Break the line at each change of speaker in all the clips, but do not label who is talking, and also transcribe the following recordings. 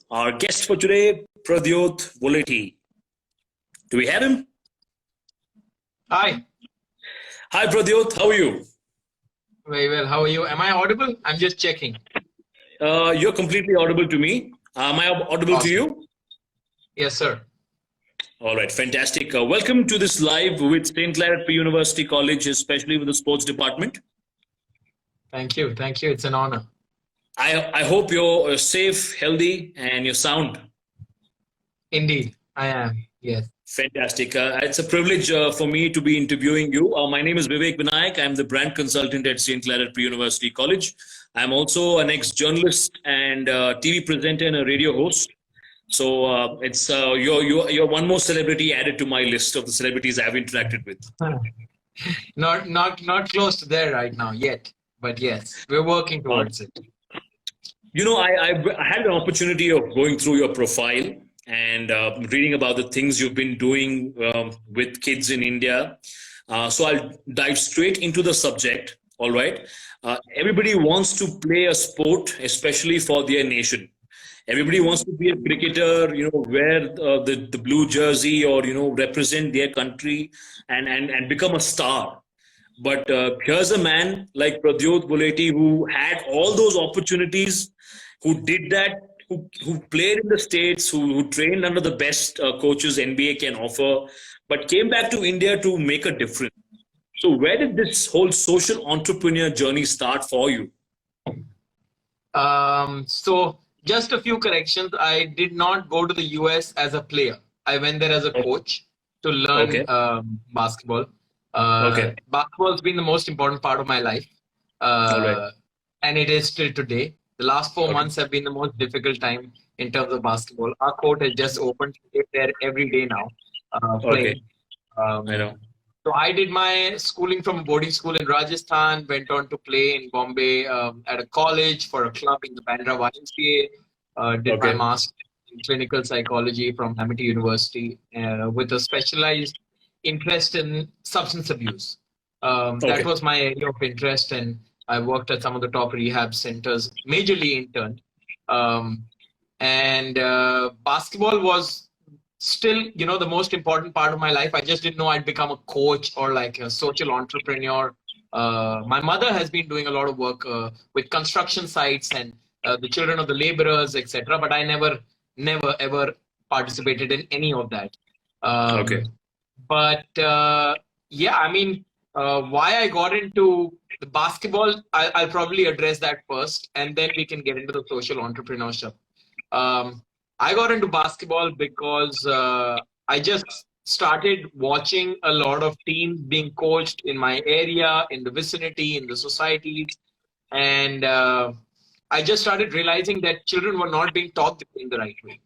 Our guest for today, Pradyut Voleti. Do we have him?
Hi,
Hi, Pradyut. How are you?
very well. How are you? Am I audible? I'm just checking.
You're completely audible to me. Am I audible to
Awesome.
you?
Yes, sir.
All right, fantastic. Welcome to this live with St.CLARET Pre-University College, especially with the sports department.
Thank you. Thank you. It's an honor.
I hope you're safe, healthy, and you're sound.
Indeed, I am. Yes.
Fantastic. It's a privilege for me to be interviewing you. My name is Vivek Vinayak. I'm the brand consultant at St.CLARET Pre-University College. I'm also an ex-journalist and TV presenter and a radio host. So it's you're one more celebrity added to my list of the celebrities I've interacted with.
Not close to there right now yet, but yes, we're working towards it.
You know, I had an opportunity of going through your profile and reading about the things you've been doing with kids in India. So I'll dive straight into the subject. All right. Everybody wants to play a sport, especially for their nation. Everybody wants to be a cricketer, wear the blue jersey or, represent their country and become a star. But here's a man like Pradyut Voleti who had all those opportunities, who did that, who played in the States, who trained under the best coaches NBA can offer, but came back to India to make a difference. So where did this whole social entrepreneur journey start for you?
So just a few corrections. I did not go to the US as a player. I went there as a coach to learn
Okay.
basketball.
Okay.
Basketball has been the most important part of my life,
All right.
and it is still today. The last 4
Okay.
months have been the most difficult time in terms of basketball. Our court has just opened. We're there every day now,
Okay.
playing.
I know.
So I did my schooling from a boarding school in Rajasthan, went on to play in Bombay at a college for a club in the Bandra YMCA, did my
Okay.
master's in clinical psychology from Amity University with a specialized interest in substance abuse. That
Okay.
was my area of interest, and I worked at some of the top rehab centers, majorly interned. Um, and basketball was still, the most important part of my life. I just didn't know I'd become a coach or like a social entrepreneur. My mother has been doing a lot of work with construction sites and the children of the laborers, etc. But I never ever participated in any of that.
Okay.
But yeah, I mean, why I got into the basketball, I'll probably address that first, and then we can get into the social entrepreneurship. I got into basketball because I just started watching a lot of teams being coached in my area, in the vicinity, in the societies. And I just started realizing that children were not being taught the game the right way,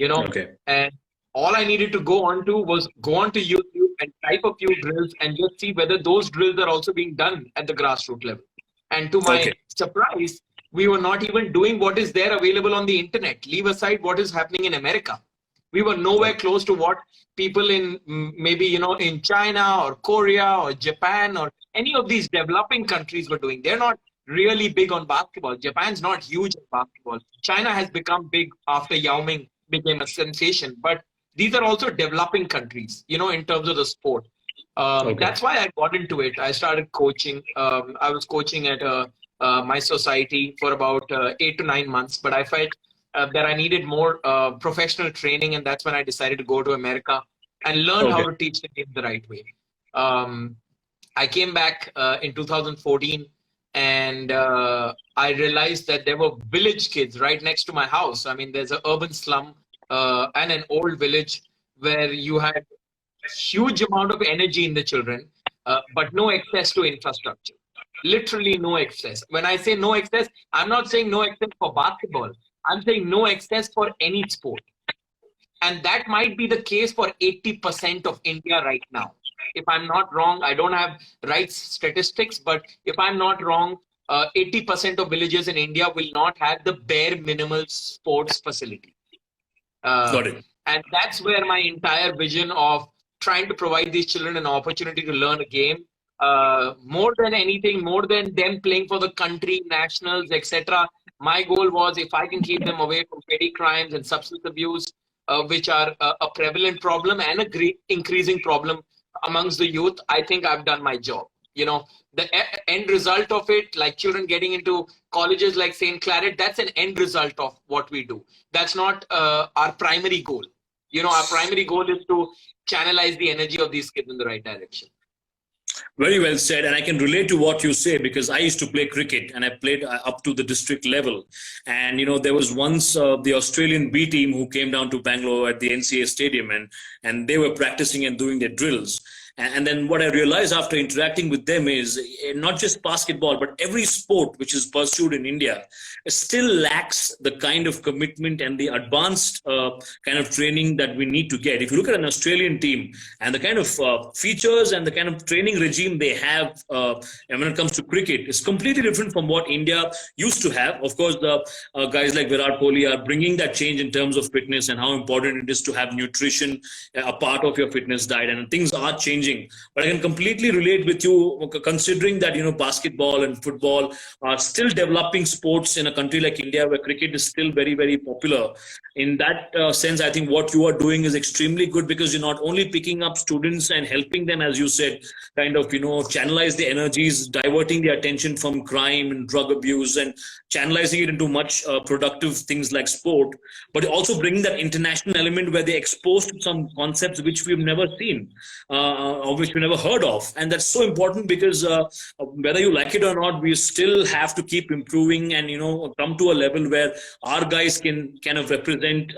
Okay.
and all I needed to go on to was go on to YouTube and type a few drills and just see whether those drills are also being done at the grassroots level. And to my
Okay.
surprise, we were not even doing what is there available on the internet. Leave aside what is happening in America. We were nowhere close to what people in maybe, in China or Korea or Japan or any of these developing countries were doing. They're not really big on basketball. Japan's not huge on basketball. China has become big after Yao Ming became a sensation. But these are also developing countries, in terms of the sport.
Okay.
That's why I got into it. I started coaching. I was coaching at my society for about 8 to 9 months, but I felt that I needed more professional training, and that's when I decided to go to America and learn how
Okay.
to teach the game the right way. I came back in 2014, and I realized that there were village kids right next to my house. I mean, there's an urban slum and an old village where you had huge amount of energy in the children, but no access to infrastructure. Literally no access. When I say no access, I'm not saying no access for basketball. I'm saying no access for any sport. And that might be the case for 80% of India right now. If I'm not wrong, I don't have right statistics, but if I'm not wrong, 80% of villages in India will not have the bare minimal sports facility.
Got it.
And that's where my entire vision of trying to provide these children an opportunity to learn a game, more than anything, more than them playing for the country, nationals, etc. My goal was, if I can keep them away from petty crimes and substance abuse, which are a prevalent problem and a great increasing problem amongst the youth, I think I've done my job. You know, the end result of it, like children getting into colleges like St. Claret, that's an end result of what we do. That's not our primary goal. You know, our primary goal is to channelize the energy of these kids in the right direction.
Very well said, and I can relate to what you say because I used to play cricket and I played up to the district level. And there was once the Australian B team who came down to Bangalore at the NCA stadium, and they were practicing and doing their drills. And then what I realized after interacting with them is not just basketball, but every sport which is pursued in India still lacks the kind of commitment and the advanced kind of training that we need to get. If you look at an Australian team and the kind of features and the kind of training regime they have and when it comes to cricket, is completely different from what India used to have. Of course, the guys like Virat Kohli are bringing that change in terms of fitness and how important it is to have nutrition a part of your fitness diet, and things are changing. But I can completely relate with you, considering that basketball and football are still developing sports in a country like India, where cricket is still very, very popular. In that sense, I think what you are doing is extremely good, because you're not only picking up students and helping them, as you said, kind of channelize the energies, diverting the attention from crime and drug abuse, and channelizing it into much productive things like sport, but also bringing that international element where they're exposed to some concepts which we've never seen or which we never heard of. And that's so important, because whether you like it or not, we still have to keep improving and come to a level where our guys can kind of represent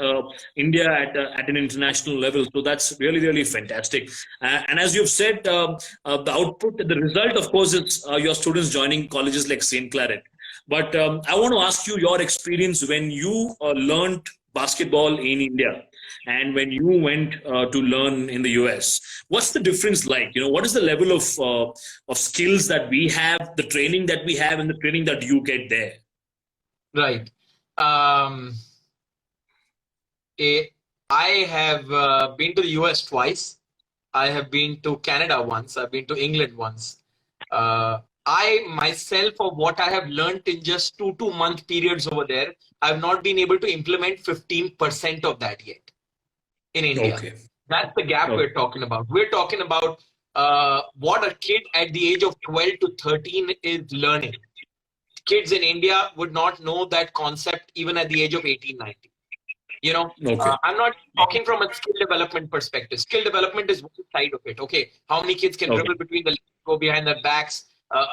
India at an international level. So that's really, really fantastic. And as you've said, the output, the result, of course, is your students joining colleges like St. Claret. But I want to ask you your experience when you learned basketball in India and when you went to learn in the US. What's the difference like? What is the level of skills that we have, the training that we have, and the training that you get there?
Right. I have been to the US twice. I have been to Canada once. I've been to England once. I myself, of what I have learned in just 2 month periods over there, I've not been able to implement 15% of that yet in India.
Okay.
That's the gap we're talking about. We're talking about what a kid at the age of 12 to 13 is learning. Kids in India would not know that concept even at the age of 18, 19.
Okay.
I'm not talking from a skill development perspective. Skill development is one side of it. Okay, how many kids can dribble between the legs, go behind their backs?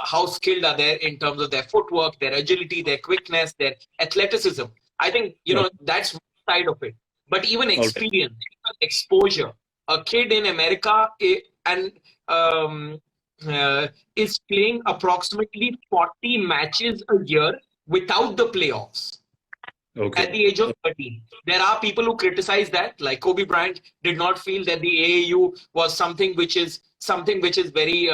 How skilled are they in terms of their footwork, their agility, their quickness, their athleticism? I think that's one side of it. But even experience, exposure. A kid in America is playing approximately 40 matches a year without the playoffs.
Okay.
At the age of 13. There are people who criticize that, like Kobe Bryant did not feel that the AAU was something which is very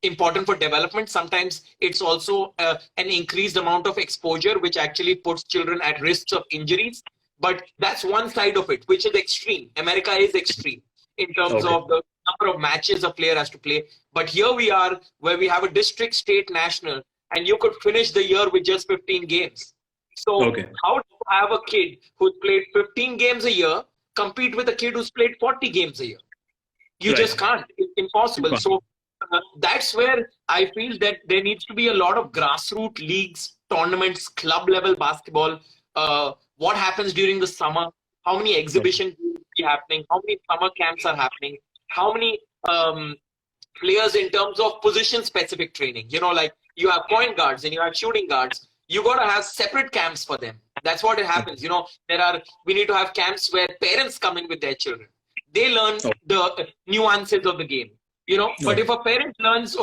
important for development. Sometimes it's also an increased amount of exposure, which actually puts children at risks of injuries. But that's one side of it, which is extreme. America is extreme in terms of the number of matches a player has to play. But here we are, where we have a district, state, national, and you could finish the year with just 15 games. So how do you have a kid who's played 15 games a year compete with a kid who's played 40 games a year? You just can't. It's impossible. So that's where I feel that there needs to be a lot of grassroots leagues, tournaments, club level basketball. What happens during the summer? How many exhibitions are happening? How many summer camps are happening? How many players in terms of position specific training? Like you have point guards and you have shooting guards. You got to have separate camps for them. That's what it happens. We need to have camps where parents come in with their children. They learn the nuances of the game. But if a parent learns,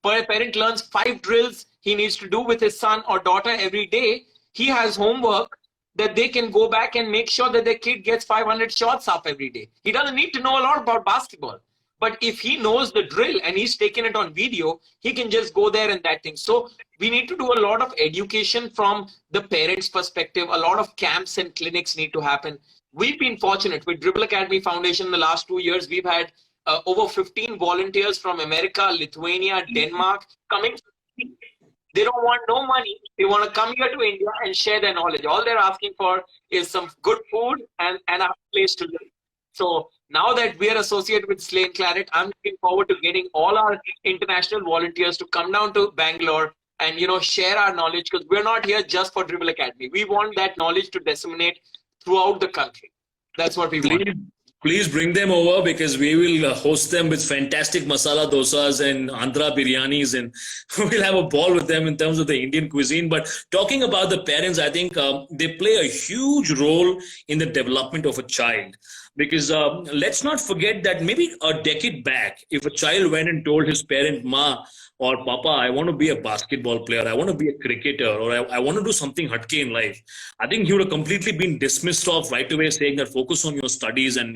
parent learns 5 drills he needs to do with his son or daughter every day, he has homework that they can go back and make sure that their kid gets 500 shots up every day. He doesn't need to know a lot about basketball. But if he knows the drill and he's taken it on video, he can just go there and that thing. So we need to do a lot of education from the parents' perspective. A lot of camps and clinics need to happen. We've been fortunate with Dribble Academy Foundation in the last 2 years. We've had over 15 volunteers from America, Lithuania, Denmark coming. They don't want no money. They want to come here to India and share their knowledge. All they're asking for is some good food and a place to live. So now that we are associated with ST.CLARET, I'm looking forward to getting all our international volunteers to come down to Bangalore and share our knowledge, because we're not here just for Dribble Academy. We want that knowledge to disseminate throughout the country. That's what we want.
Please bring them over, because we will host them with fantastic masala dosas and Andhra biryanis, and we'll have a ball with them in terms of the Indian cuisine. But talking about the parents, I think they play a huge role in the development of a child. Because let's not forget that maybe a decade back, if a child went and told his parent, Ma or Papa, I want to be a basketball player, I want to be a cricketer, or I want to do something hatke in life, I think he would have completely been dismissed off right away, saying that focus on your studies and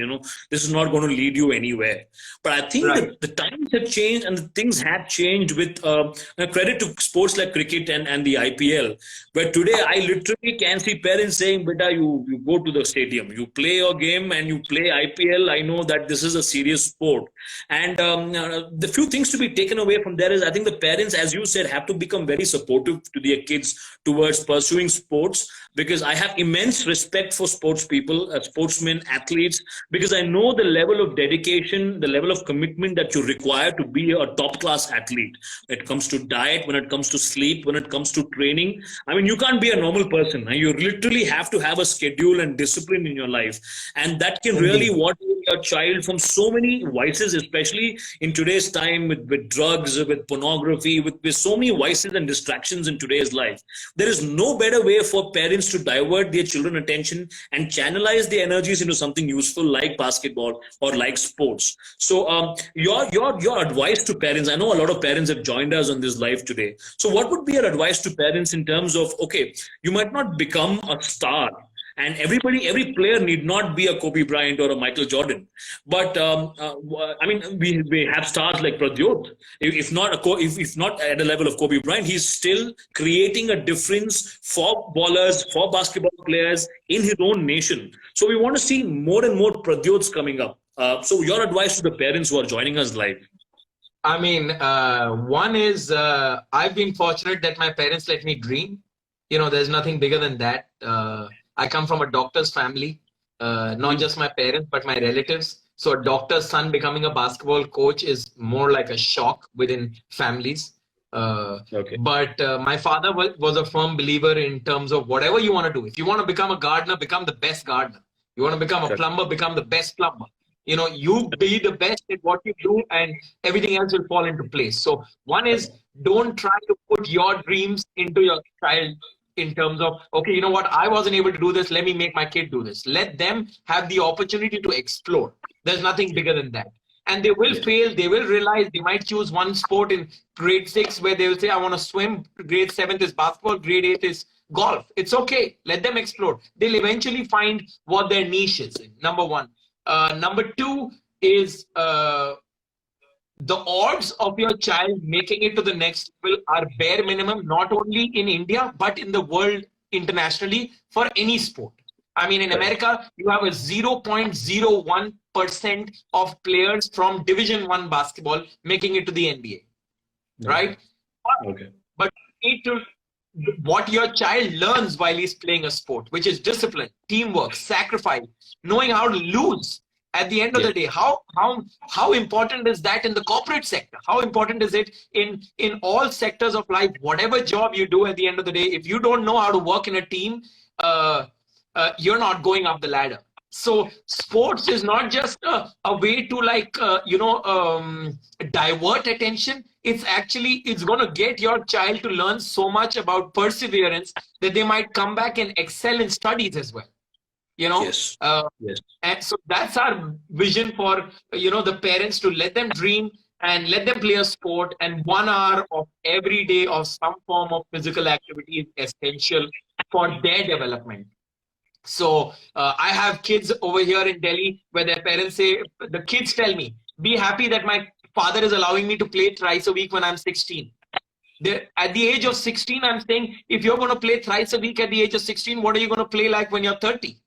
this is not going to lead you anywhere. But I think that the times have changed and the things have changed with credit to sports like cricket and the IPL, where today I literally can see parents saying, Beta, you go to the stadium, you play your game and you play IPL. I know that this is a serious sport. And the few things to be taken away from there is, I think the parents, as you said, have to become very supportive to their kids towards pursuing sports, because I have immense respect for sports people, sportsmen, athletes, because I know the level of dedication, the level of commitment that you require to be a top class athlete. When it comes to diet, when it comes to sleep, when it comes to training, I mean, you can't be a normal person. You literally have to have a schedule and discipline in your life. And that can really ward your child from so many vices, especially in today's time with drugs, with pornography, with so many vices and distractions in today's life. There is no better way for parents to divert their children's attention and channelize their energies into something useful like basketball or like sports. So your advice to parents, I know a lot of parents have joined us on this live today. So what would be your advice to parents in terms of, okay, you might not become a star, and every player need not be a Kobe Bryant or a Michael Jordan. But I mean, we have stars like Pradyut. If not at the level of Kobe Bryant, he's still creating a difference for ballers, for basketball players in his own nation. So we want to see more and more Pradyuts coming up. So your advice to the parents who are joining us live?
I mean, one is I've been fortunate that my parents let me dream. There's nothing bigger than that. I come from a doctor's family, not just my parents, but my relatives. So a doctor's son becoming a basketball coach is more like a shock within families. But my father was a firm believer in terms of whatever you want to do. If you want to become a gardener, become the best gardener. You want to become a plumber, become the best plumber. You be the best at what you do and everything else will fall into place. So one is, don't try to put your dreams into your child in terms of, okay, you know what, I wasn't able to do this, let me make my kid do this. Let them have the opportunity to explore. There's nothing bigger than that. And they will fail, they will realize they might choose one sport in grade 6 where they will say, I want to swim, grade 7th is basketball, grade 8 is golf. It's okay, let them explore. They'll eventually find what their niche is, number one. Number two is the odds of your child making it to the next level are bare minimum, not only in India, but in the world internationally for any sport. I mean, in America, you have a 0.01% of players from Division 1 basketball making it to the NBA, right? But you need to, what your child learns while he's playing a sport, which is discipline, teamwork, sacrifice, knowing how to lose. At the end of the day, how important is that in the corporate sector? How important is it in all sectors of life? Whatever job you do, at the end of the day, if you don't know how to work in a team, you're not going up the ladder. So sports is not just a way to divert attention. It's going to get your child to learn so much about perseverance that they might come back and excel in studies as well. And so that's our vision for the parents, to let them dream and let them play a sport, and 1 hour of every day of some form of physical activity is essential for their development. So I have kids over here in Delhi where their parents say, the kids tell me, be happy that my father is allowing me to play thrice a week when I'm 16. At the age of 16, I'm saying, if you're going to play thrice a week at the age of 16, what are you going to play like when you're 30?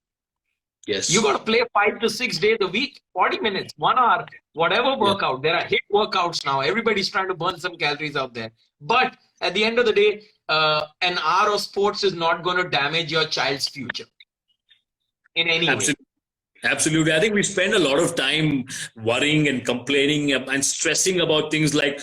Yes.
You got to play 5 to 6 days a week, 40 minutes, 1 hour, whatever
Yeah.
workout. There are hit workouts now. Everybody's trying to burn some calories out there. But at the end of the day, an hour of sports is not going to damage your child's future in any way.
Absolutely. Absolutely. I think we spend a lot of time worrying and complaining and stressing about things like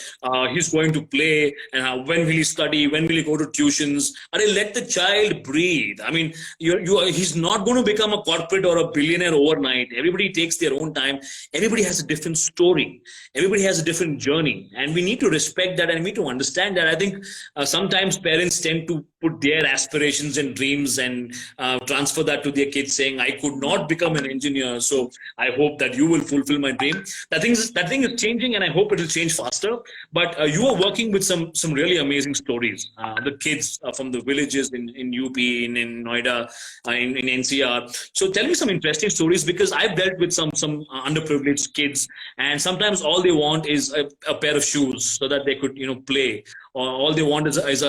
he's going to play and when will he study, when will he go to tuitions. And let the child breathe. I mean, he's not going to become a corporate or a billionaire overnight. Everybody takes their own time. Everybody has a different story. Everybody has a different journey. And we need to respect that and we need to understand that. I think sometimes parents tend to put their aspirations and dreams and transfer that to their kids, saying, I could not become an engineer, so I hope that you will fulfill my dream. That thing is changing, and I hope it will change faster. But you are working with some really amazing stories. The kids from the villages in UP, in Noida, in NCR. So tell me some interesting stories, because I've dealt with some underprivileged kids, and sometimes all they want is a pair of shoes so that they could play, or all they want is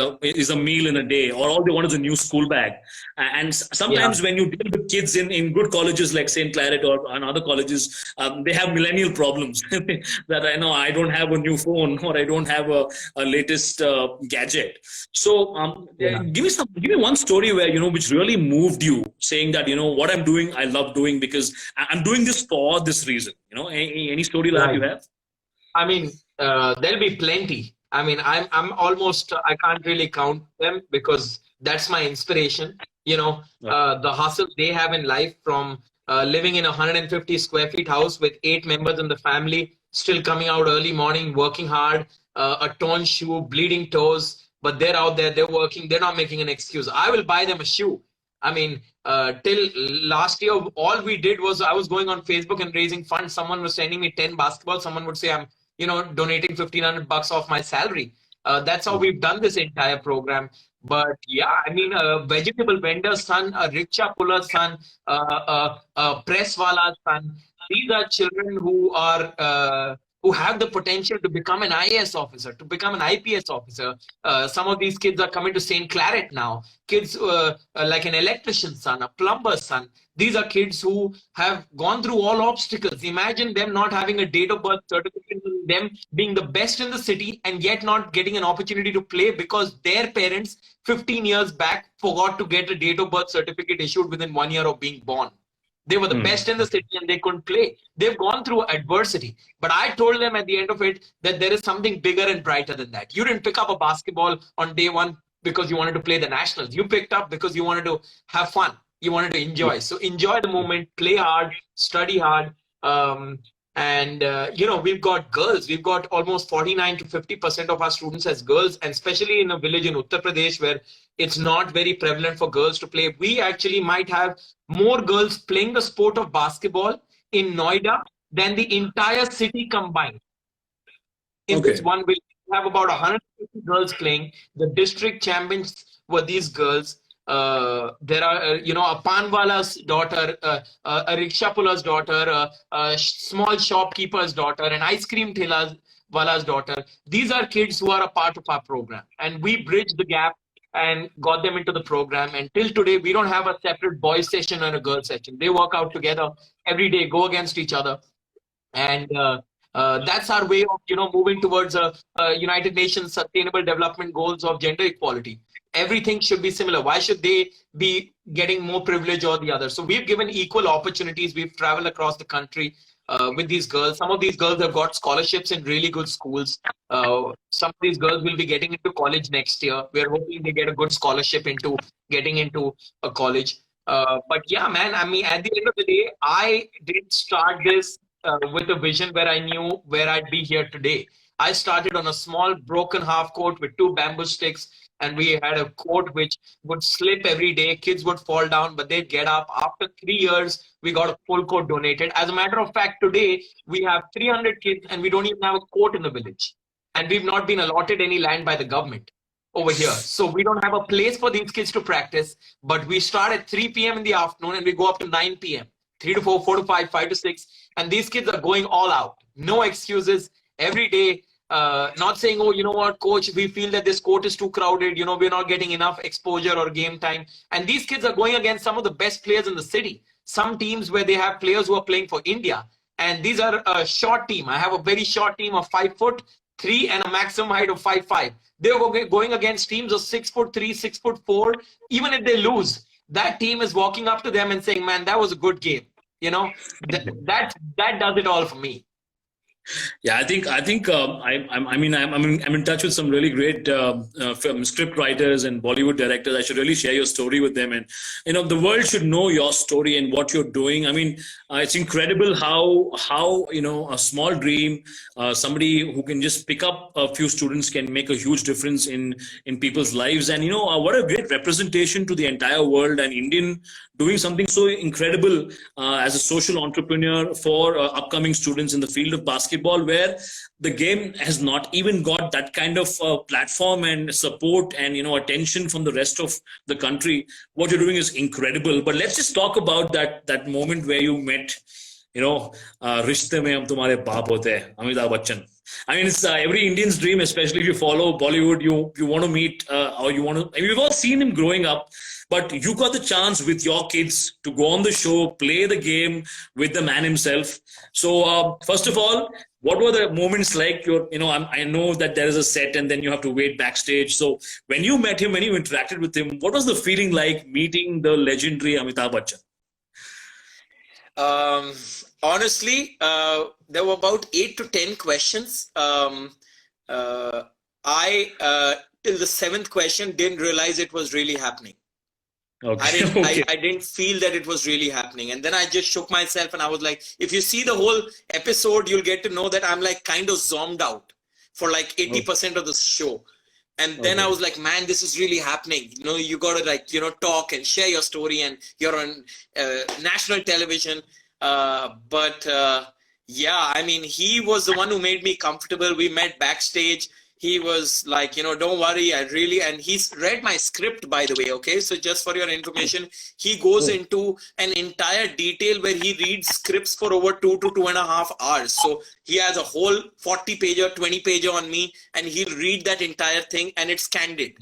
a meal in a day, or all they want is a new school bag. And sometimes when you deal with kids in good colleges like St.CLARET or other colleges, they have millennial problems that I don't have a new phone, or I don't have a latest gadget. So give me one story where which really moved you, saying that what I'm doing I love doing because I'm doing this for this reason. Any story like that you have?
I mean, there'll be plenty. I mean, I'm almost, I can't really count them because that's my inspiration. The hustle they have in life, from living in a 150 square feet house with 8 members in the family, still coming out early morning, working hard, a torn shoe, bleeding toes, but they're out there, they're working, they're not making an excuse. I will buy them a shoe. I mean, till last year, all we did was I was going on Facebook and raising funds. Someone was sending me 10 basketballs. Someone would say, I'm donating $1,500 off my salary. That's how we've done this entire program. But yeah, I mean, a vegetable vendor's son, a rickshaw puller's son, a press wala's son. These are children who have the potential to become an IAS officer, to become an IPS officer. Some of these kids are coming to St.CLARET now. Kids like an electrician's son, a plumber's son. These are kids who have gone through all obstacles. Imagine them not having a date of birth certificate, them being the best in the city and yet not getting an opportunity to play because their parents 15 years back forgot to get a date of birth certificate issued within 1 year of being born. They were the best in the city and they couldn't play. They've gone through adversity. But I told them at the end of it that there is something bigger and brighter than that. You didn't pick up a basketball on day one because you wanted to play the nationals. You picked up because you wanted to have fun. You wanted to enjoy. So enjoy the moment, play hard, study hard. We've got girls. We've got almost 49 to 50% of our students as girls, and especially in a village in Uttar Pradesh where it's not very prevalent for girls to play. We actually might have more girls playing the sport of basketball in Noida than the entire city combined. In this one village, we have about 150 girls playing. The district champions were these girls. There are, a panwala's daughter, a rickshaw puller's daughter, a small shopkeeper's daughter, an ice cream wala's daughter. These are kids who are a part of our program, and we bridge the gap and got them into the program. And till today, we don't have a separate boys session and a girls session. They work out together every day, go against each other, and that's our way of moving towards United Nations Sustainable Development Goals of gender equality. Everything should be similar. Why should they be getting more privilege or the other? So we've given equal opportunities. We've traveled across the country with these girls. Some of these girls have got scholarships in really good schools. Some of these girls will be getting into college next year. We're hoping they get a good scholarship into getting into a college. But yeah, man, I mean, at the end of the day, I didn't start this with a vision where I knew where I'd be here today. I started on a small broken half court with 2 bamboo sticks, and we had a court which would slip every day. Kids would fall down, but they'd get up. After 3 years, we got a full court donated. As a matter of fact, today we have 300 kids and we don't even have a court in the village. And we've not been allotted any land by the government over here. So we don't have a place for these kids to practice, but we start at 3 p.m. in the afternoon and we go up to 9 p.m., 3 to 4, 4 to 5, 5 to 6. And these kids are going all out. No excuses. Every day, not saying, oh, you know what, coach, we feel that this court is too crowded. We're not getting enough exposure or game time. And these kids are going against some of the best players in the city. some teams where they have players who are playing for India. And these are a short team. I have a very short team of 5'3" and a maximum height of 5'5". They were going against teams of 6'3", 6'4". Even if they lose, that team is walking up to them and saying, man, that was a good game. You know, that does it all for me.
Yeah, I think I'm in touch with some really great script writers and Bollywood directors. I should really share your story with them, and the world should know your story and what you're doing. I mean, it's incredible how a small dream, somebody who can just pick up a few students can make a huge difference in people's lives. And what a great representation to the entire world, and Indian doing something so incredible as a social entrepreneur for upcoming students in the field of basketball, where the game has not even got that kind of platform and support and attention from the rest of the country. What you're doing is incredible. But let's just talk about that moment where you met, Rishte Mein Hum Tumhare Baap Hote Hain, Amitabh Bachchan. I mean, it's every Indian's dream, especially if you follow Bollywood. You want to meet, or you want to. I mean, we've all seen him growing up, but you got the chance with your kids to go on the show, play the game with the man himself. So, first of all, what were the moments like? I know that there is a set, and then you have to wait backstage. So, when you met him, when you interacted with him, what was the feeling like meeting the legendary Amitabh Bachchan?
Honestly, there were about 8 to 10 questions. I till the 7th question didn't realize it was really happening.
Okay.
I didn't feel that it was really happening, and then I just shook myself and I was like, if you see the whole episode, you'll get to know that I'm like kind of zoned out for like 80% of the show. And then I was like, man, this is really happening. You got to talk and share your story, and you're on national television. Yeah, I mean, he was the one who made me comfortable. We met backstage. He was like, don't worry, and he's read my script, by the way, okay? So just for your information, he goes into an entire detail where he reads scripts for over 2 to 2.5 hours. So he has a whole 40-pager, 20-pager on me, and he'll read that entire thing, and it's candid.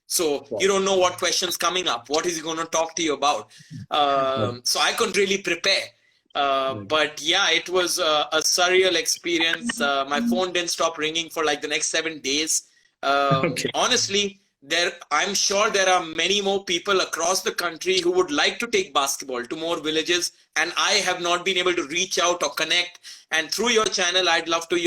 So you don't know what question's coming up. What is he going to talk to you about? So I couldn't really prepare. But yeah, it was a surreal experience. My phone didn't stop ringing for like the next 7 days. Honestly, I'm sure there are many more people across the country who would like to take basketball to more villages, and I have not been able to reach out or connect. And through your channel, I'd love to,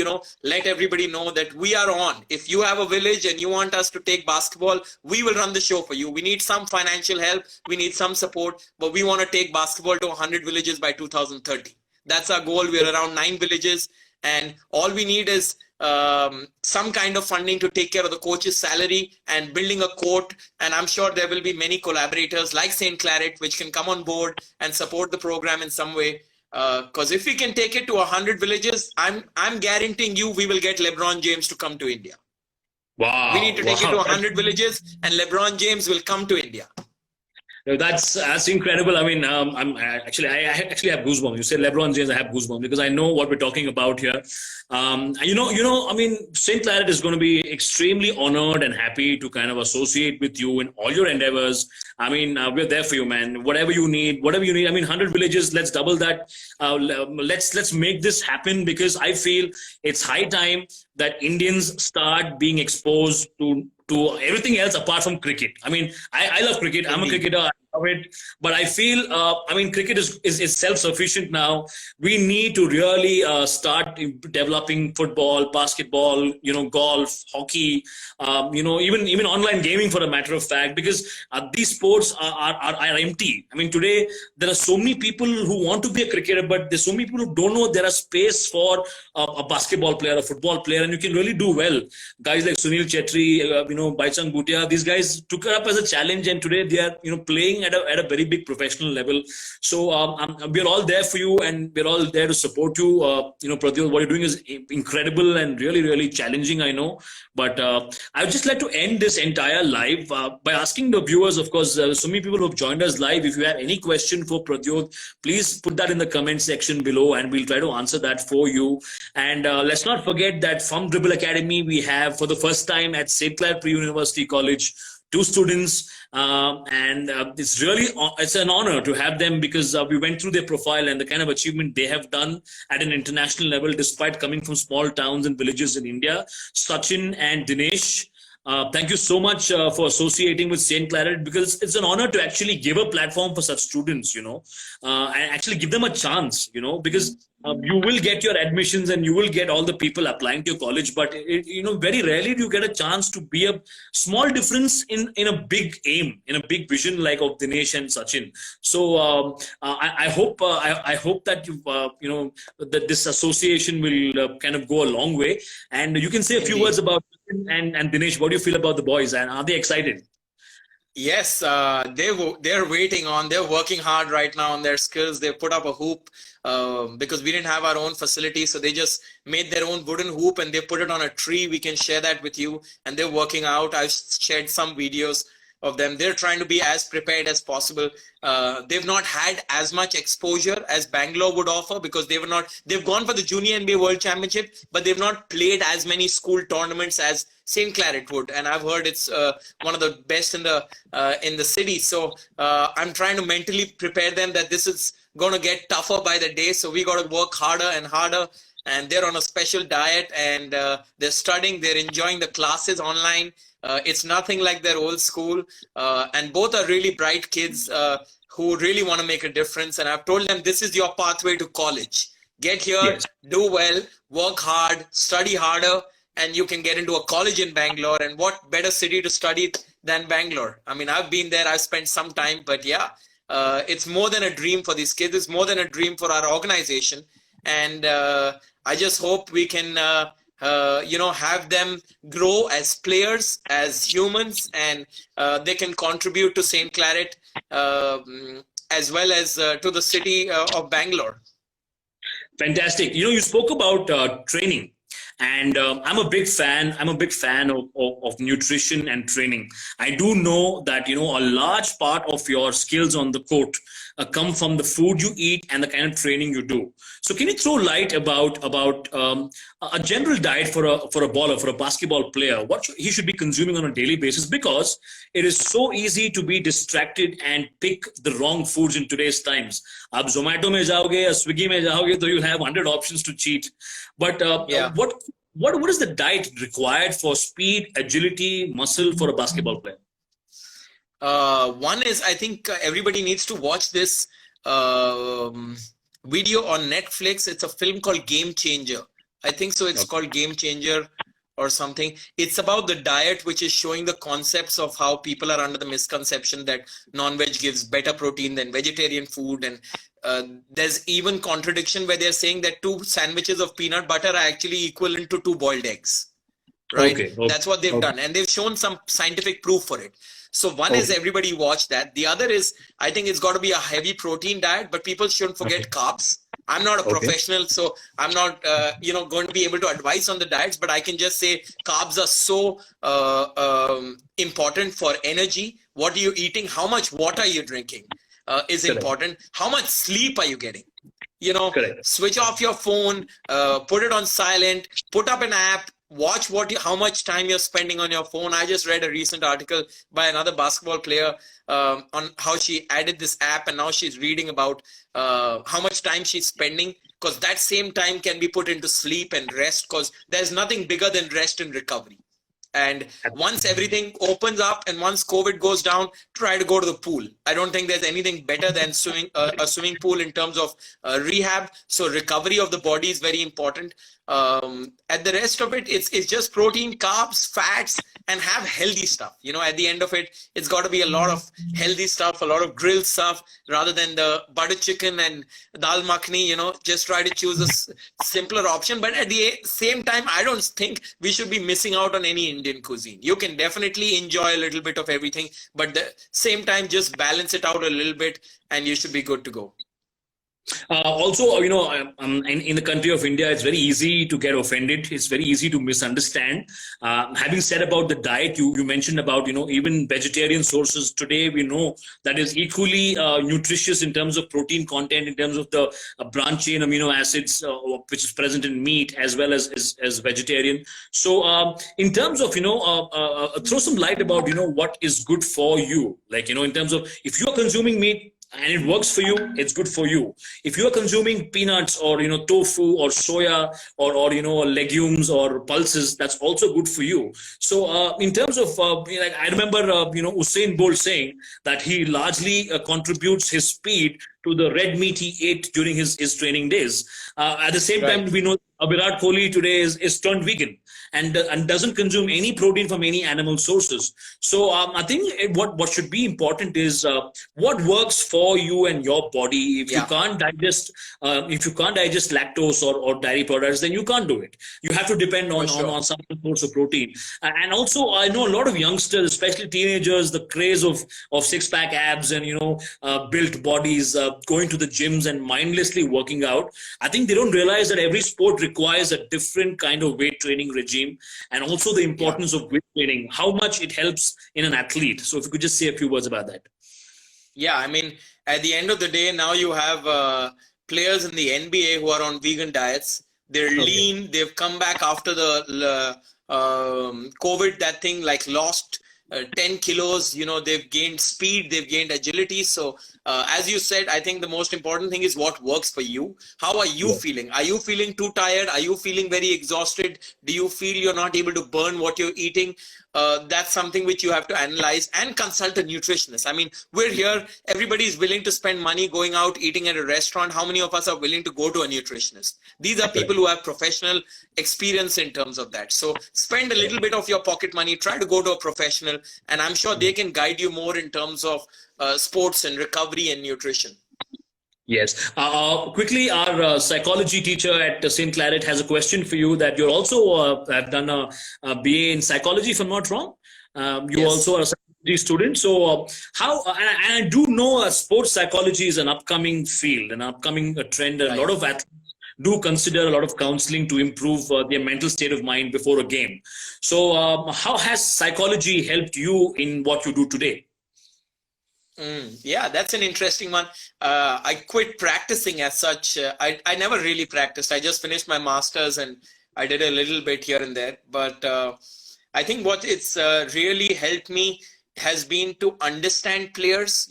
let everybody know that we are on. If you have a village and you want us to take basketball, we will run the show for you. We need some financial help. We need some support, but we want to take basketball to 100 villages by 2030. That's our goal. We're around 9 villages, and all we need is some kind of funding to take care of the coach's salary and building a court. And I'm sure there will be many collaborators like St.CLARET which can come on board and support the program in some way. Because if we can take it to 100 villages, I'm guaranteeing you we will get LeBron James to come to India.
Wow.
We need to take it to 100 villages, and LeBron James will come to India.
That's incredible. I mean, I actually have goosebumps. You said LeBron James, I have goosebumps because I know what we're talking about here. I mean, St.CLARET is going to be extremely honored and happy to kind of associate with you in all your endeavors. I mean, we're there for you, man. Whatever you need. I mean, 100 villages. Let's double that. Let's make this happen, because I feel it's high time that Indians start being exposed to everything else apart from cricket. I mean, I love cricket. I'm a cricketer. I love it. But I feel, I mean, cricket is self-sufficient now. We need to really start developing football, basketball, golf, hockey, even online gaming, for a matter of fact, because these sports are empty. I mean, today there are so many people who want to be a cricketer, but there's so many people who don't know there are space for a basketball player, a football player, and you can really do well. Guys like Sunil Chetri, Baichang Bhutia, these guys took it up as a challenge, and today they are playing at a very big professional level. So we're all there for you, and we're all there to support you. Pradyut, what you're doing is incredible and really, really challenging, I know. But I would just like to end this entire live by asking the viewers, of course, so many people who have joined us live. If you have any question for Pradyut, please put that in the comment section below, and we'll try to answer that for you. And let's not forget that from Dribble Academy, we have, for the first time at St.CLARET Pre-University College, two students, and it's an honor to have them, because we went through their profile and the kind of achievement they have done at an international level, despite coming from small towns and villages in India. Sachin and Dinesh, thank you so much for associating with St.CLARET, because it's an honor to actually give a platform for such students, and actually give them a chance, because you will get your admissions and you will get all the people applying to your college, but very rarely do you get a chance to be a small difference in a big aim, in a big vision like of Dinesh and Sachin. So I hope that that this association will kind of go a long way, and you can say a few words about and Dinesh. What do you feel about the boys, and are they excited?
Yes, they're waiting on. They're working hard right now on their skills. They put up a hoop because we didn't have our own facility, so they just made their own wooden hoop and they put it on a tree. We can share that with you, and they're working out. I've shared some videos of them. They're trying to be as prepared as possible. They've not had as much exposure as Bangalore would offer, because they've gone for the Junior NBA World Championship, but they've not played as many school tournaments as St.CLARET would, and I've heard it's one of the best in the city. So I'm trying to mentally prepare them that this is going to get tougher by the day, so we got to work harder and harder. And they're on a special diet, and they're studying, they're enjoying the classes online. It's nothing like their old school, and both are really bright kids who really want to make a difference. And I've told them, this is your pathway to college. Get here, yes, do well, work hard, study harder, and you can get into a college in Bangalore. And what better city to study than Bangalore? I mean, I've been there, I've spent some time, but yeah, it's more than a dream for these kids. It's more than a dream for our organization. And I just hope we can have them grow as players, as humans, and they can contribute to St.CLARET as well as to the city of Bangalore.
Fantastic. You spoke about training, and I'm a big fan of nutrition and training. I do know that a large part of your skills on the court come from the food you eat and the kind of training you do. So can you throw light about a general diet for a baller, for a basketball player, what he should be consuming on a daily basis? Because it is so easy to be distracted and pick the wrong foods in today's times. Ab Zomato mein jaoge ya Swiggy mein jaoge, so you have 100 options to cheat. But what is the diet required for speed, agility, muscle for a basketball player?
One is, I think everybody needs to watch this video on Netflix. It's a film called Game Changer. I think so. It's called Game Changer or something. It's about the diet, which is showing the concepts of how people are under the misconception that non-veg gives better protein than vegetarian food. And there's even contradiction where they're saying that 2 sandwiches of peanut butter are actually equivalent to 2 boiled eggs. Right? Okay. That's what they've done. And they've shown some scientific proof for it. So one is everybody watch that. The other is, I think it's got to be a heavy protein diet, but people shouldn't forget carbs. I'm not a professional, so I'm not going to be able to advise on the diets, but I can just say carbs are so important for energy. What are you eating? How much water are you drinking is important. How much sleep are you getting? Switch off your phone, put it on silent, put up an app, watch how much time you're spending on your phone. I just read a recent article by another basketball player on how she added this app, and now she's reading about how much time she's spending, because that same time can be put into sleep and rest, because there's nothing bigger than rest and recovery. And once everything opens up and once COVID goes down, try to go to the pool. I don't think there's anything better than a swimming pool in terms of rehab. So recovery of the body is very important. At the rest of it, it's just protein, carbs, fats, and have healthy stuff. At the end of it, it's got to be a lot of healthy stuff, a lot of grilled stuff, rather than the butter chicken and dal makhni. Just try to choose a simpler option. But at the same time, I don't think we should be missing out on any Indian cuisine. You can definitely enjoy a little bit of everything, but at the same time, just balance it out a little bit and you should be good to go.
Also, in the country of India, it's very easy to get offended. It's very easy to misunderstand. Having said about the diet, you mentioned about, even vegetarian sources today, we know that is equally nutritious in terms of protein content, in terms of the branch chain amino acids, which is present in meat as well as vegetarian. So, in terms of, throw some light about, what is good for you. Like, in terms of if you're consuming meat, and it works for you, it's good for you. If you are consuming peanuts or tofu or soya or legumes or pulses, that's also good for you. So in terms of like I remember Usain Bolt saying that he largely contributes his speed to the red meat he ate during his training days. At the same time, we know Virat Kohli today is turned vegan and doesn't consume any protein from any animal sources. So I think what should be important is what works for you and your body. If you can't digest lactose or dairy products, then you can't do it. You have to depend on some source of protein. And also, I know a lot of youngsters, especially teenagers, the craze of six-pack abs and built bodies, going to the gyms and mindlessly working out. I think they don't realize that every sport requires a different kind of weight training regime, and also the importance of weight training, how much it helps in an athlete. So if you could just say a few words about that.
Yeah, I mean, at the end of the day, now you have players in the NBA who are on vegan diets. They're lean. They've come back after the COVID, that thing, like lost 10 kilos. They've gained speed, they've gained agility. So as you said, I think the most important thing is what works for you. How are you feeling? Are you feeling too tired? Are you feeling very exhausted? Do you feel you're not able to burn what you're eating? That's something which you have to analyze and consult a nutritionist. I mean, we're here, everybody is willing to spend money going out eating at a restaurant. How many of us are willing to go to a nutritionist? These are people who have professional experience in terms of that. So spend a little bit of your pocket money, try to go to a professional, and I'm sure they can guide you more in terms of sports and recovery and nutrition.
Yes. Quickly, our psychology teacher at St.CLARET has a question for you, that you're also have done a BA in psychology, if I'm not wrong. You also are a psychology student. So and I do know sports psychology is an upcoming field, an upcoming trend. A lot of athletes do consider a lot of counseling to improve their mental state of mind before a game. So how has psychology helped you in what you do today?
Yeah, that's an interesting one. I quit practicing as such. I never really practiced. I just finished my master's and I did a little bit here and there. But I think what it's really helped me has been to understand players,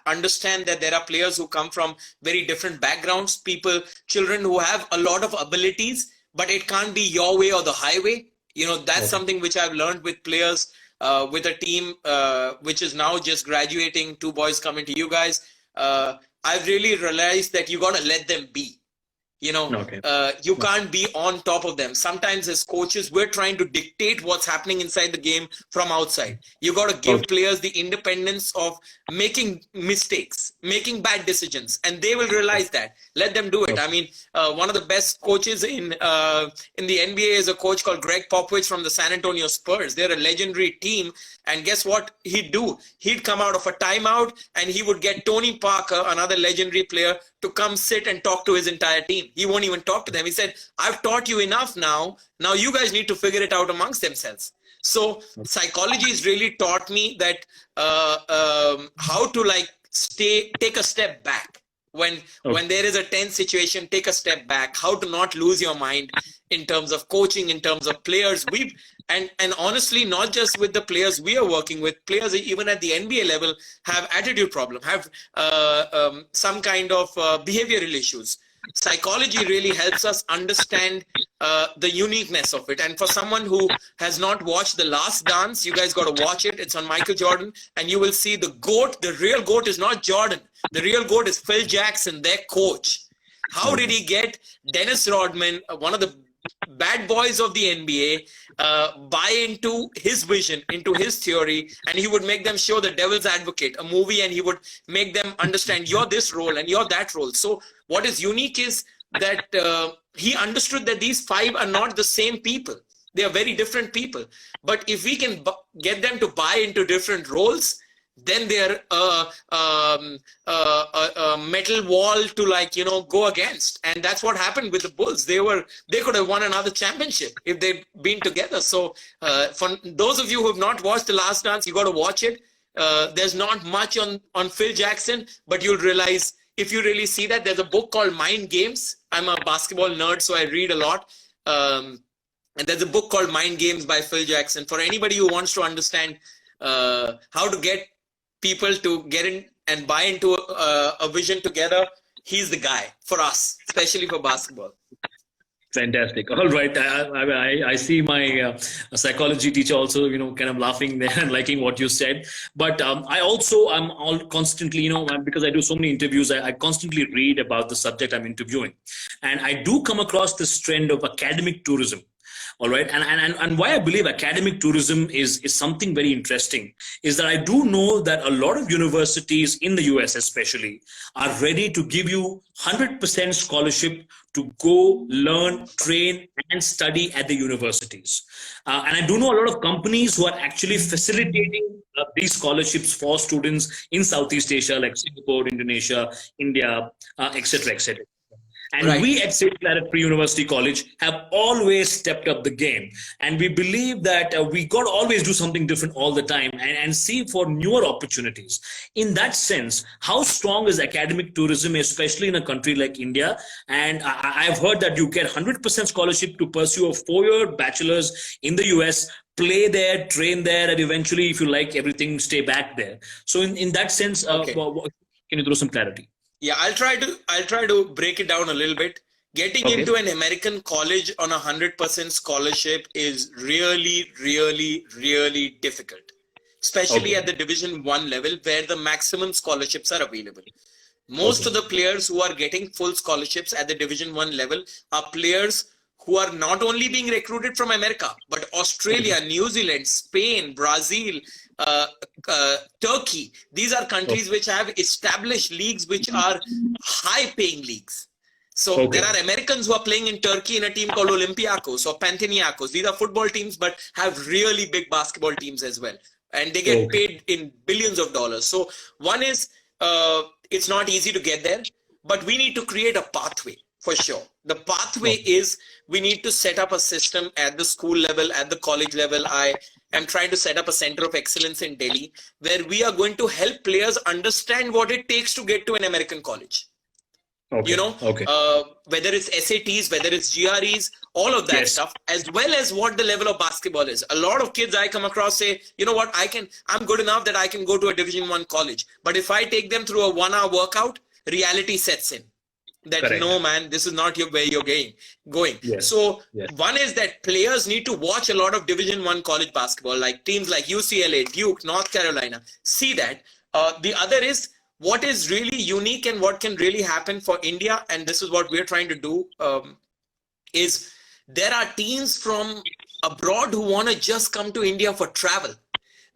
understand that there are players who come from very different backgrounds, children who have a lot of abilities, but it can't be your way or the highway. That's something which I've learned with players. With a team which is now just graduating, 2 boys coming to you guys, I've really realized that you got to let them be. You can't be on top of them. Sometimes as coaches, we're trying to dictate what's happening inside the game from outside. You got to give players the independence of making mistakes, making bad decisions, and they will realize that. Let them do it. I mean, one of the best coaches in the NBA is a coach called Greg Popovich from the San Antonio Spurs. They're a legendary team. And guess what he'd do? He'd come out of a timeout and he would get Tony Parker, another legendary player, to come sit and talk to his entire team. He won't even talk to them. He said, I've taught you enough now. Now you guys need to figure it out amongst themselves. So psychology has really taught me that how to take a step back. When there is a tense situation, take a step back. How to not lose your mind in terms of coaching, in terms of players. And honestly, not just with the players we are working with, players even at the NBA level have attitude problem, have some kind of behavioral issues. Psychology really helps us understand the uniqueness of it. And for someone who has not watched The Last Dance, you guys got to watch it. It's on Michael Jordan, and you will see the GOAT. The real GOAT is not Jordan. The real GOAT is Phil Jackson, their coach. How did he get Dennis Rodman, one of the bad boys of the NBA, buy into his vision, into his theory, and he would make them show The Devil's Advocate, a movie, and he would make them understand you're this role and you're that role. So what is unique is that he understood that these 5 are not the same people. They are very different people. But if we can get them to buy into different roles, then they're a metal wall to, like, you know, go against. And that's what happened with the Bulls. They could have won another championship if they'd been together. So for those of you who have not watched The Last Dance, you got to watch it. There's not much on Phil Jackson, but you'll realize if you really see that. There's a book called Mind Games. I'm a basketball nerd, so I read a lot. And there's a book called Mind Games by Phil Jackson. For anybody who wants to understand how to get people to get in and buy into a vision together, he's the guy for us, especially for basketball.
Fantastic. All right. I see my psychology teacher also, you know, kind of laughing there and liking what you said. But I'm all constantly, you know, because I do so many interviews, I constantly read about the subject I'm interviewing. And I do come across this trend of academic tourism. All right. And why I believe academic tourism is something very interesting is that I do know that a lot of universities in the US especially are ready to give you 100% scholarship to go learn, train, and study at the universities. And I do know a lot of companies who are actually facilitating these scholarships for students in Southeast Asia, like Singapore, Indonesia, India, etc., etc. And
Right.
we at St.CLARET Pre-University College have always stepped up the game. And we believe that we got to always do something different all the time and see for newer opportunities. In that sense, how strong is academic tourism, especially in a country like India? And I've heard that you get 100% scholarship to pursue a 4-year bachelor's in the US, play there, train there, and eventually, if you like everything, stay back there. So in that sense,
Okay.
can you throw some clarity?
Yeah, I'll try to break it down a little bit. Getting
Okay.
into an American college on 100% scholarship is really, really, really difficult, especially
Okay.
at the Division 1 level where the maximum scholarships are available. Most
Okay.
of the players who are getting full scholarships at the Division 1 level are players who are not only being recruited from America, but Australia, New Zealand, Spain, Brazil, Turkey. These are countries which have established leagues which are high-paying leagues. So
Okay.
there are Americans who are playing in Turkey in a team called Olympiacos or Panathinaikos. These are football teams, but have really big basketball teams as well. And they get
Okay.
paid in billions of dollars. So one is, it's not easy to get there, but we need to create a pathway for sure. The pathway is we need to set up a system at the school level, at the college level. I am trying to set up a center of excellence in Delhi where we are going to help players understand what it takes to get to an American college.
Okay.
You know,
Okay.
whether it's SATs, whether it's GREs, all of that
Yes.
stuff, as well as what the level of basketball is. A lot of kids I come across say, you know what, I'm good enough that I can go to a Division 1 college. But if I take them through a 1-hour workout, reality sets in. That
Correct.
no, man, this is not where you're going.
Yes.
So
Yes.
one is that players need to watch a lot of Division 1 college basketball, like teams like UCLA, Duke, North Carolina. See that. The other is what is really unique and what can really happen for India, and this is what we're trying to do, is there are teams from abroad who want to just come to India for travel.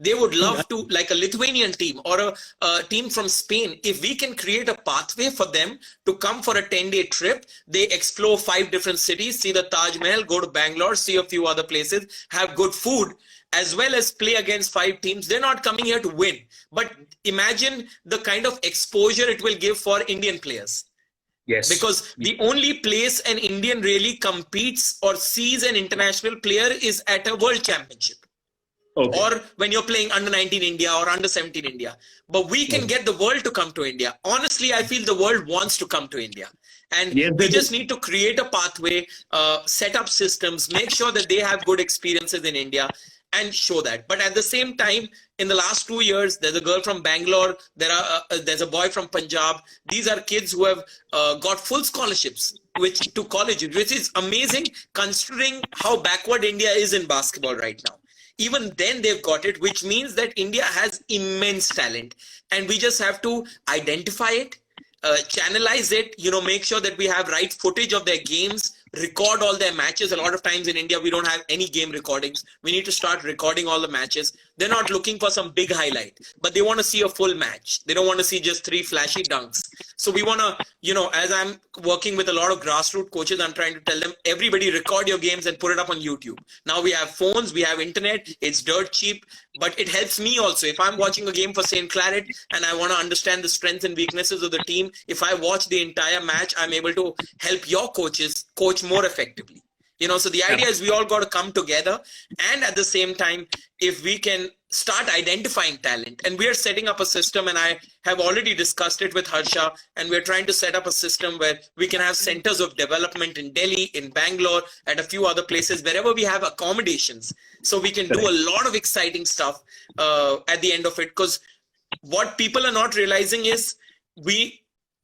They would love to, like a Lithuanian team or a team from Spain. If we can create a pathway for them to come for a 10-day trip, they explore 5 different cities, see the Taj Mahal, go to Bangalore, see a few other places, have good food, as well as play against 5 teams. They're not coming here to win. But imagine the kind of exposure it will give for Indian players.
Yes.
Because the only place an Indian really competes or sees an international player is at a world championship.
Okay.
Or when you're playing under 19 India or under 17 India. But we can get the world to come to India. Honestly, I feel the world wants to come to India. And
Yes,
we
they
just
do.
need to create a pathway, set up systems, make sure that they have good experiences in India and show that. But at the same time, in the last 2 years, there's a girl from Bangalore, there's a boy from Punjab. These are kids who have got full scholarships to colleges, which is amazing considering how backward India is in basketball right now. Even then they've got it, which means that India has immense talent and we just have to identify it, channelize it, you know, make sure that we have right footage of their games, record all their matches. A lot of times in India, we don't have any game recordings. We need to start recording all the matches. They're not looking for some big highlight, but they want to see a full match. They don't want to see just 3 flashy dunks. So we want to, you know, as I'm working with a lot of grassroots coaches, I'm trying to tell them, everybody record your games and put it up on YouTube. Now we have phones, we have internet, it's dirt cheap, but it helps me also. If I'm watching a game for St. Claret and I want to understand the strengths and weaknesses of the team, if I watch the entire match, I'm able to help your coaches coach more effectively. You know, so the idea is we all got to come together, and at the same time, if we can start identifying talent, and we are setting up a system, and I have already discussed it with Harsha, and we're trying to set up a system where we can have centers of development in Delhi, in Bangalore, at a few other places, wherever we have accommodations. So we can do a lot of exciting stuff at the end of it, because what people are not realizing is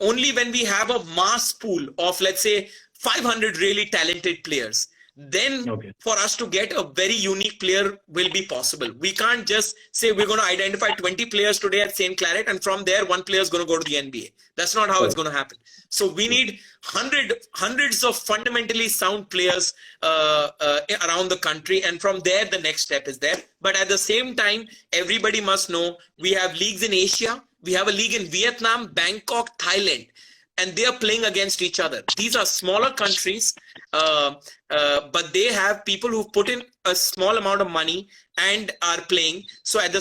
only when we have a mass pool of, let's say, 500 really talented players, then for us to get a very unique player will be possible. We can't just say we're going to identify 20 players today at St. Claret, and from there, one player is going to go to the NBA. That's not how it's going to happen. So we need hundreds of fundamentally sound players around the country. And from there, the next step is there. But at the same time, everybody must know we have leagues in Asia. We have a league in Vietnam, Bangkok, Thailand, and they are playing against each other. These are smaller countries, but they have people who put in a small amount of money and are playing. So at the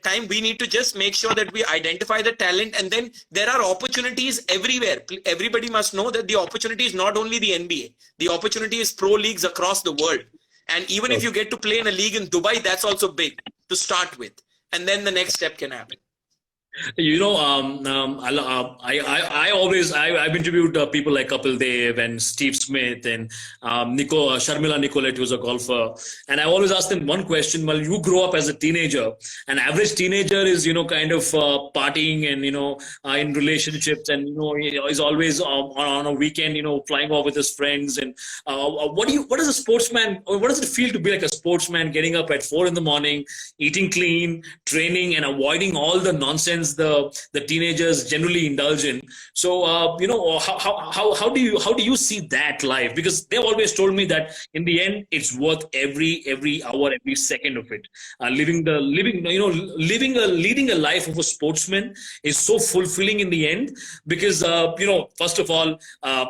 time, we need to just make sure that we identify the talent, and then there are opportunities everywhere. Everybody must know that the opportunity is not only the NBA. The opportunity is pro leagues across the world. And even if you get to play in a league in Dubai, that's also big to start with. And then the next step can happen.
You know, I've interviewed people like Kapil Dev and Steve Smith and Sharmila Nicolette, who's a golfer, and I always ask them one question. Well, you grow up as a teenager. An average teenager is, you know, kind of partying and, you know, in relationships, and, you know, is always on a weekend, you know, flying off with his friends. And what does a sportsman, or what does it feel to be like a sportsman, getting up at 4 in the morning, eating clean, training, and avoiding all the nonsense the teenagers generally indulge in? So you know, how do you see that life? Because they've always told me that in the end, it's worth every hour, every second of it. Leading a life of a sportsman is so fulfilling in the end, because you know, first of all,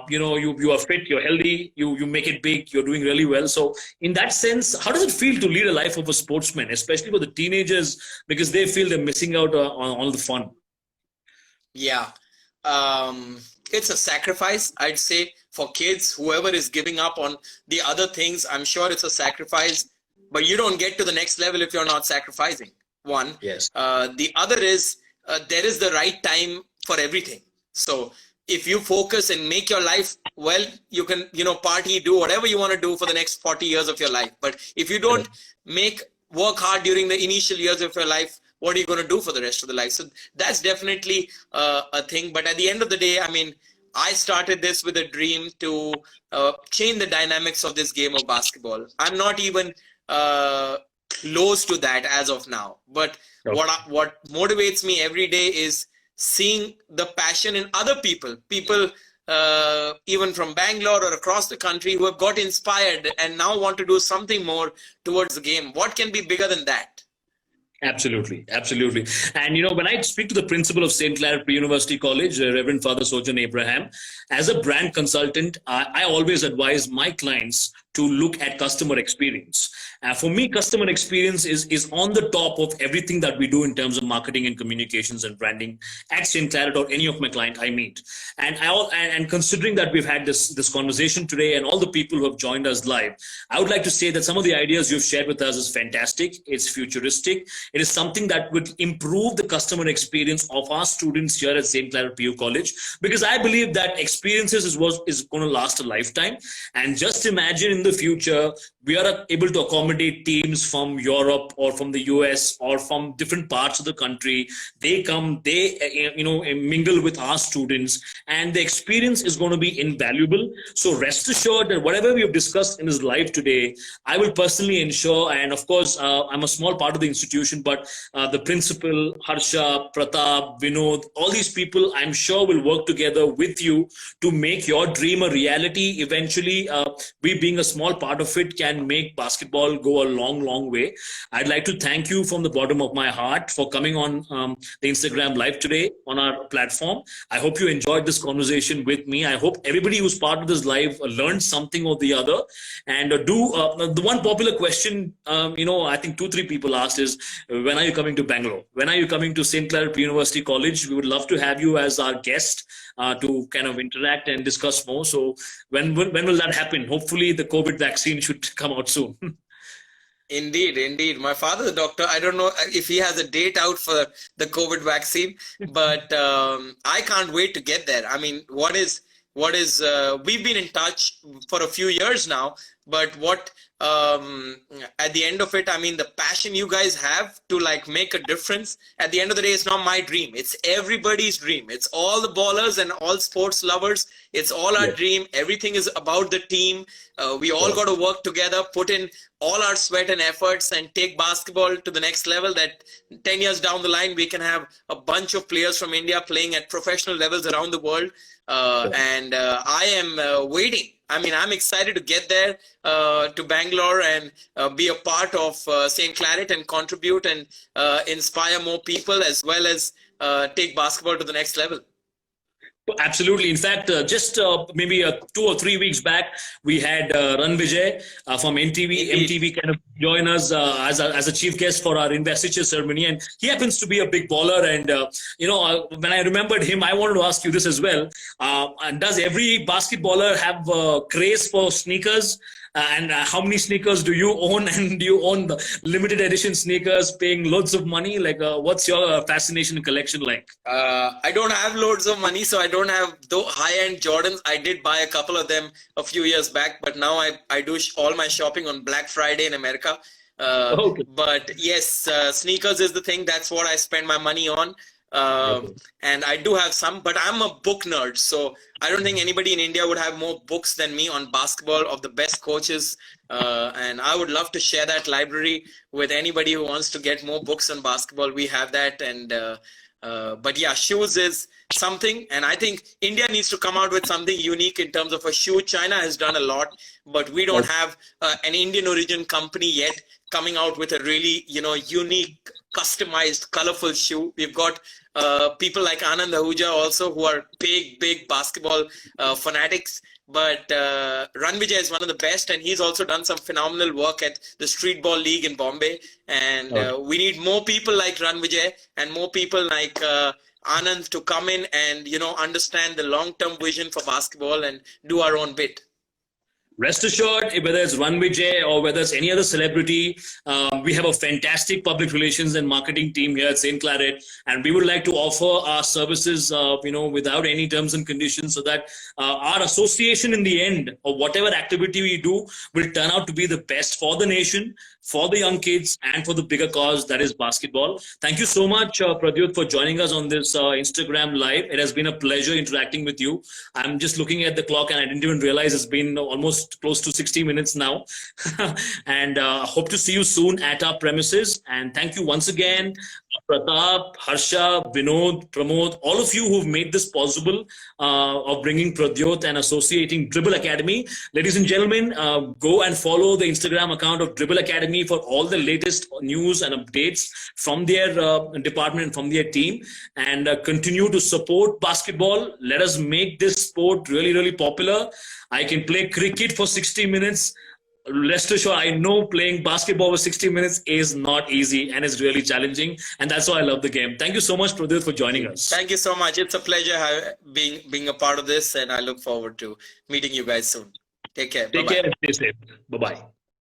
you know, you are fit, you're healthy, you make it big, you're doing really well. So in that sense, how does it feel to lead a life of a sportsman, especially for the teenagers, because they feel they're missing out on all the fun?
Yeah, it's a sacrifice, I'd say, for kids. Whoever is giving up on the other things, I'm sure it's a sacrifice, but you don't get to the next level if you're not sacrificing. One.
Yes.
The other is there is the right time for everything. So if you focus and make your life well, you can, you know, party, do whatever you want to do for the next 40 years of your life. But if you don't work hard during the initial years of your life, what are you going to do for the rest of the life? So that's definitely a thing. But at the end of the day, I mean, I started this with a dream to change the dynamics of this game of basketball. I'm not even close to that as of now. But what motivates me every day is seeing the passion in other people even from Bangalore or across the country, who have got inspired and now want to do something more towards the game. What can be bigger than that?
Absolutely, absolutely. And you know, when I speak to the principal of St. Claret Pre-University College, Reverend Father Sojan Abraham, as a brand consultant, I always advise my clients to look at customer experience. For me, customer experience is on the top of everything that we do in terms of marketing and communications and branding at St. Claret or any of my clients I meet. And considering that we've had this conversation today and all the people who have joined us live, I would like to say that some of the ideas you've shared with us is fantastic. It's futuristic. It is something that would improve the customer experience of our students here at St. Claret PU College, because I believe that experiences is going to last a lifetime. And just imagine in the future we are able to accommodate teams from Europe or from the US or from different parts of the country, they come, they mingle with our students, and the experience is going to be invaluable. So rest assured that whatever we have discussed in his life today, I will personally ensure, and of course, I'm a small part of the institution, but the principal, Harsha, Pratap, Vinod, all these people, I'm sure will work together with you to make your dream a reality. Eventually, we being a small part of it can make basketball go a long, long way. I'd like to thank you from the bottom of my heart for coming on the Instagram live today on our platform. I hope you enjoyed this conversation with me. I hope everybody who's part of this live learned something or the other. And the one popular question, I think 2-3 people asked is, when are you coming to Bangalore? When are you coming to St.CLARET University College? We would love to have you as our guest to kind of interact and discuss more. So when will that happen? Hopefully the COVID vaccine should come out soon.
Indeed, indeed. My father's a doctor. I don't know if he has a date out for the COVID vaccine, but I can't wait to get there. I mean, we've been in touch for a few years now, but at the end of it, I mean, the passion you guys have to like make a difference, at the end of the day, it's not my dream. It's everybody's dream. It's all the ballers and all sports lovers. It's all our dream. Everything is about the team. We all got to work together, put in all our sweat and efforts and take basketball to the next level, that 10 years down the line, we can have a bunch of players from India playing at professional levels around the world. And I am waiting. I mean, I'm excited to get there to Bangalore and be a part of St.CLARET and contribute and inspire more people, as well as take basketball to the next level.
Absolutely. In fact, just maybe 2 or 3 weeks back, we had Vijay from MTV kind of join us as a chief guest for our investiture ceremony, and he happens to be a big baller. And when I remembered him, I wanted to ask you this as well. Does every basketballer have a craze for sneakers? And how many sneakers do you own? And do you own the limited edition sneakers, paying loads of money? Like, what's your fascination and collection like?
I don't have loads of money, so I don't have high-end Jordans. I did buy a couple of them a few years back, but now I do all my shopping on Black Friday in America. Okay. But yes, sneakers is the thing. That's what I spend my money on. And I do have some, but I'm a book nerd, so I don't think anybody in India would have more books than me on basketball, of the best coaches, and I would love to share that library with anybody who wants to get more books on basketball. We have that. And but yeah, shoes is something, and I think India needs to come out with something unique in terms of a shoe. China has done a lot, but we don't have an Indian origin company yet coming out with a really unique, customized, colorful shoe. We've got people like Anand Ahuja also, who are big basketball fanatics. But Vijay is one of the best, and he's also done some phenomenal work at the Streetball League in Bombay. And we need more people like Vijay and more people like Anand to come in and understand the long-term vision for basketball and do our own bit.
Rest assured, whether it's Vijay or whether it's any other celebrity, we have a fantastic public relations and marketing team here at St.CLARET, and we would like to offer our services, without any terms and conditions, so that our association in the end of whatever activity we do will turn out to be the best for the nation, for the young kids, and for the bigger cause that is basketball. Thank you so much, Pradyut, for joining us on this Instagram live. It has been a pleasure interacting with you. I'm just looking at the clock and I didn't even realize it's been almost close to 60 minutes now. And hope to see you soon at our premises. And thank you once again, Pratap, Harsha, Vinod, Pramod, all of you who've made this possible of bringing Pradyut and associating Dribble Academy. Ladies and gentlemen, go and follow the Instagram account of Dribble Academy for all the latest news and updates from their department and from their team, and continue to support basketball. Let us make this sport really, really popular. I can play cricket for 60 minutes. Rest assured, I know playing basketball for 60 minutes is not easy and is really challenging. And that's why I love the game. Thank you so much, Pradyut, for joining us.
Thank you so much. It's a pleasure being a part of this, and I look forward to meeting you guys soon. Take care.
Take care and stay safe. Bye-bye.